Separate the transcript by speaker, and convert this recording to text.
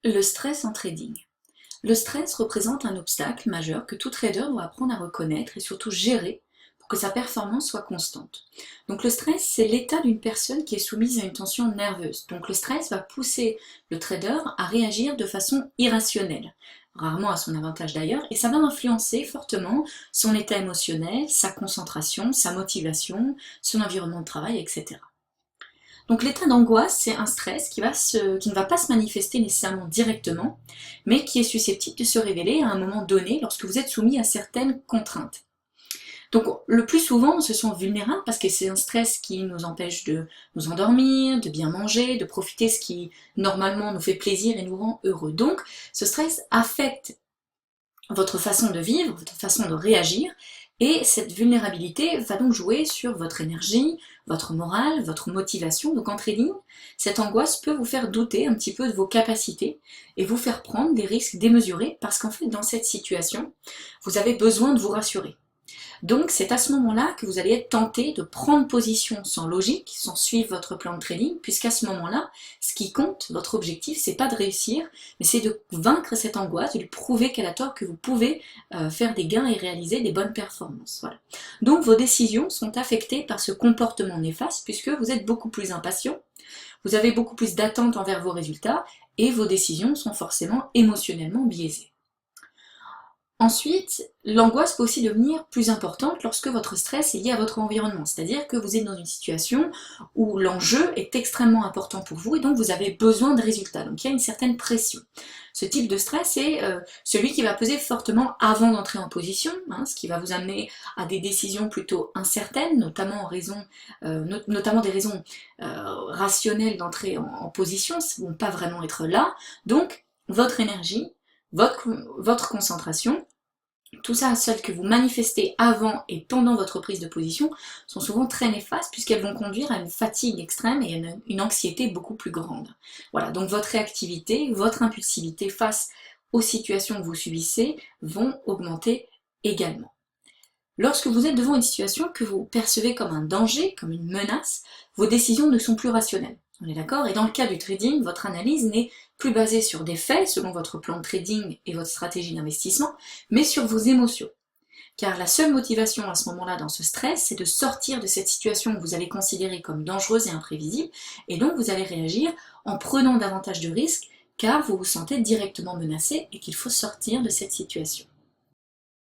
Speaker 1: Le stress en trading. Le stress représente un obstacle majeur que tout trader doit apprendre à reconnaître et surtout gérer pour que sa performance soit constante. Donc le stress, c'est l'état d'une personne qui est soumise à une tension nerveuse. Donc le stress va pousser le trader à réagir de façon irrationnelle, rarement à son avantage d'ailleurs, et ça va influencer fortement son état émotionnel, sa concentration, sa motivation, son environnement de travail, etc. Donc l'état d'angoisse, c'est un stress qui ne va pas se manifester nécessairement directement, mais qui est susceptible de se révéler à un moment donné lorsque vous êtes soumis à certaines contraintes. Donc le plus souvent, on se sent vulnérable parce que c'est un stress qui nous empêche de nous endormir, de bien manger, de profiter de ce qui normalement nous fait plaisir et nous rend heureux. Donc ce stress affecte votre façon de vivre, votre façon de réagir, et cette vulnérabilité va donc jouer sur votre énergie, votre morale, votre motivation. Donc en trading, cette angoisse peut vous faire douter un petit peu de vos capacités et vous faire prendre des risques démesurés parce qu'en fait dans cette situation, vous avez besoin de vous rassurer. Donc c'est à ce moment-là que vous allez être tenté de prendre position sans logique, sans suivre votre plan de trading, puisqu'à ce moment-là, ce qui compte, votre objectif, c'est pas de réussir, mais c'est de vaincre cette angoisse, de lui prouver qu'elle a tort, que vous pouvez faire des gains et réaliser des bonnes performances. Voilà. Donc vos décisions sont affectées par ce comportement néfaste, puisque vous êtes beaucoup plus impatient, vous avez beaucoup plus d'attentes envers vos résultats, et vos décisions sont forcément émotionnellement biaisées. Ensuite, l'angoisse peut aussi devenir plus importante lorsque votre stress est lié à votre environnement, c'est-à-dire que vous êtes dans une situation où l'enjeu est extrêmement important pour vous et donc vous avez besoin de résultats, donc il y a une certaine pression. Ce type de stress est celui qui va peser fortement avant d'entrer en position, hein, ce qui va vous amener à des décisions plutôt incertaines, notamment, notamment des raisons rationnelles d'entrer en position, ça ne vont pas vraiment être là, donc votre énergie, votre concentration, tout ça, celles que vous manifestez avant et pendant votre prise de position, sont souvent très néfastes puisqu'elles vont conduire à une fatigue extrême et à une anxiété beaucoup plus grande. Voilà, donc votre réactivité, votre impulsivité face aux situations que vous subissez vont augmenter également. Lorsque vous êtes devant une situation que vous percevez comme un danger, comme une menace, vos décisions ne sont plus rationnelles. On est d'accord? Et dans le cas du trading, votre analyse n'est plus basée sur des faits, selon votre plan de trading et votre stratégie d'investissement, mais sur vos émotions. Car la seule motivation à ce moment-là dans ce stress, c'est de sortir de cette situation que vous allez considérer comme dangereuse et imprévisible, et donc vous allez réagir en prenant davantage de risques, car vous vous sentez directement menacé et qu'il faut sortir de cette situation.